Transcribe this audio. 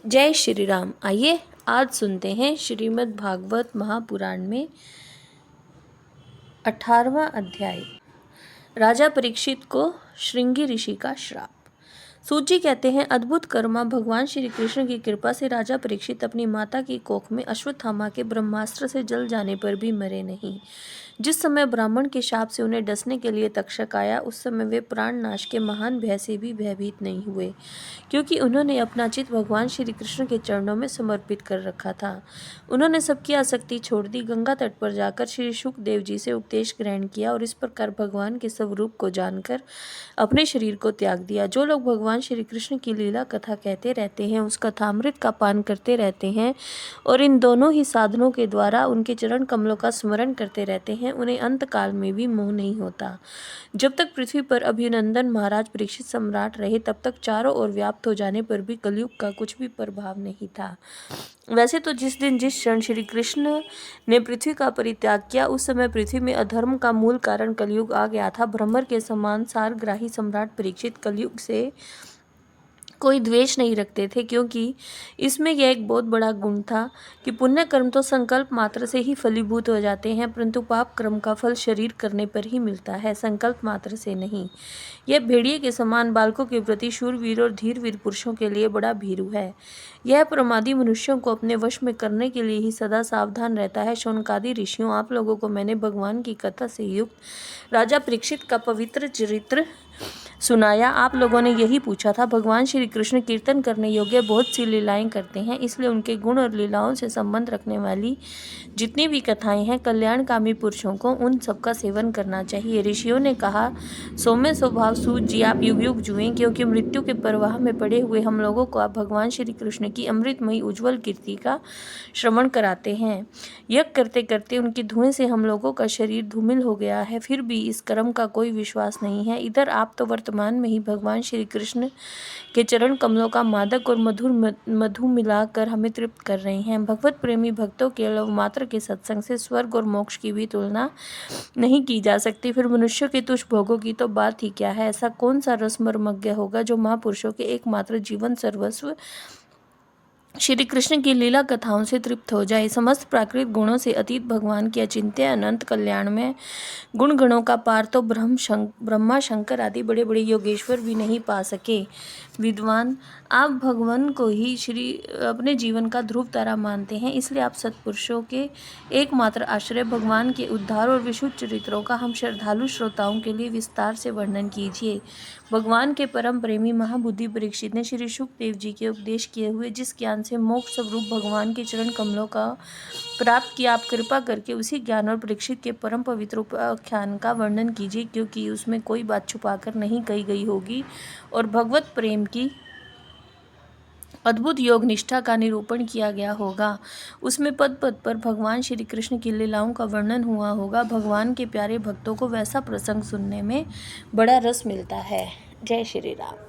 जय श्री राम। आइए आज सुनते हैं श्रीमद् भागवत महापुराण में 18वां अध्याय। राजा परीक्षित को श्रृंगी ऋषि का श्राप। सूत जी कहते हैं, अद्भुत कर्मा भगवान श्री कृष्ण की कृपा से राजा परीक्षित अपनी माता की कोख में अश्वत्थामा के ब्रह्मास्त्र से जल जाने पर भी मरे नहीं। जिस समय ब्राह्मण के शाप से उन्हें डसने के लिए तक्षक आया, उस समय वे प्राण नाश के महान भय से भी भयभीत नहीं हुए, क्योंकि उन्होंने अपना चित्त भगवान श्री कृष्ण के चरणों में समर्पित कर रखा था। उन्होंने सबकी आसक्ति छोड़ दी, गंगा तट पर जाकर श्री शुकदेव जी से उपदेश ग्रहण किया और इस प्रकार भगवान के स्वरूप को जानकर अपने शरीर को त्याग दिया। जो लोग भगवान श्री कृष्ण की लीला कथा कहते रहते हैं, उस कथामृत का पान करते रहते हैं और इन दोनों ही साधनों के द्वारा उनके चरण कमलों का स्मरण करते रहते हैं, उन्हें अंत काल में भी मोह नहीं होता। जब तक पृथ्वी पर अभिनंदन महाराज परीक्षित सम्राट रहे, तब तक चारों ओर व्याप्त हो जाने पर भी कलयुग का कुछ भी प्रभाव नहीं था। वैसे तो जिस दिन जिस क्षण श्री कृष्ण ने पृथ्वी का परित्याग किया, उस समय पृथ्वी में अधर्म का मूल कारण कलयुग आ गया था। भ्रमर के समान सारग्राही सम्राट परीक्षित कलयुग से कोई द्वेष नहीं रखते थे, क्योंकि इसमें यह एक बहुत बड़ा गुण था कि पुण्य कर्म तो संकल्प मात्र से ही फलीभूत हो जाते हैं, परंतु पाप कर्म का फल शरीर करने पर ही मिलता है, संकल्प मात्र से नहीं। यह भेड़िए के समान बालकों के प्रति शूरवीर और धीरवीर पुरुषों के लिए बड़ा भीरू है। यह प्रमादी मनुष्यों को अपने वश में करने के लिए ही सदा सावधान रहता है। शौनकादि ऋषियों, आप लोगों को मैंने भगवान की कथा से युक्त राजा परीक्षित का पवित्र चरित्र सुनाया। आप लोगों ने यही पूछा था, भगवान श्री कृष्ण कीर्तन करने योग्य बहुत सी लीलाएं करते हैं, इसलिए उनके गुण और लीलाओं से संबंध रखने वाली जितनी भी कथाएं हैं, कल्याणकामी पुरुषों को उन सबका सेवन करना चाहिए। ऋषियों ने कहा, सौम्य स्वभाव सूत जी, आप युग युग जुएं, क्योंकि मृत्यु के प्रवाह में पड़े हुए हम लोगों को आप भगवान श्री कृष्ण की अमृतमयी उज्ज्वल कीर्ति का श्रवण कराते हैं। यज्ञ करते करते उनकी धुएं से हम लोगों का शरीर धूमिल हो गया है, फिर भी इस कर्म का कोई विश्वास नहीं है। इधर आप तो वर्तमान में ही भगवान श्री कृष्ण के चरण कमलों का मादक और मधु मिलाकर हमें तृप्त कर रहे हैं। भगवत प्रेमी भक्तों के लव मात्र के सत्संग से स्वर्ग और मोक्ष की भी तुलना नहीं की जा सकती, फिर मनुष्य के तुच्छ भोगों की तो बात ही क्या है। ऐसा कौन सा रस मर्मज्ञ होगा जो महापुरुषों के एकमात्र जीवन सर्वस्व श्री कृष्ण की लीला कथाओं से तृप्त हो जाए। समस्त प्राकृतिक गुणों से अतीत भगवान के अचिंत्य अनंत कल्याण में गुण गणों का पार तो ब्रह्मा शंकर आदि बड़े बड़े योगेश्वर भी नहीं पा सके। विद्वान, आप भगवान को ही अपने जीवन का ध्रुव तारा मानते हैं, इसलिए आप सत्पुरुषों के एकमात्र आश्रय भगवान के उद्धार और विशुद्ध चरित्रों का हम श्रद्धालु श्रोताओं के लिए विस्तार से वर्णन कीजिए। भगवान के परम प्रेमी महाबुद्धि परीक्षित ने श्री शुकदेव जी के उपदेश किए हुए जिस ज्ञान से मोक्ष स्वरूप भगवान के चरण कमलों का प्राप्त किया, आप कृपा करके उसी ज्ञान और परीक्षित के परम पवित्र उपाख्यान का वर्णन कीजिए, क्योंकि उसमें कोई बात छुपाकर नहीं कही गई होगी और भगवत प्रेम की अद्भुत योग निष्ठा का निरूपण किया गया होगा। उसमें पद पद पर भगवान श्री कृष्ण की लीलाओं का वर्णन हुआ होगा। भगवान के प्यारे भक्तों को वैसा प्रसंग सुनने में बड़ा रस मिलता है। जय श्री राम।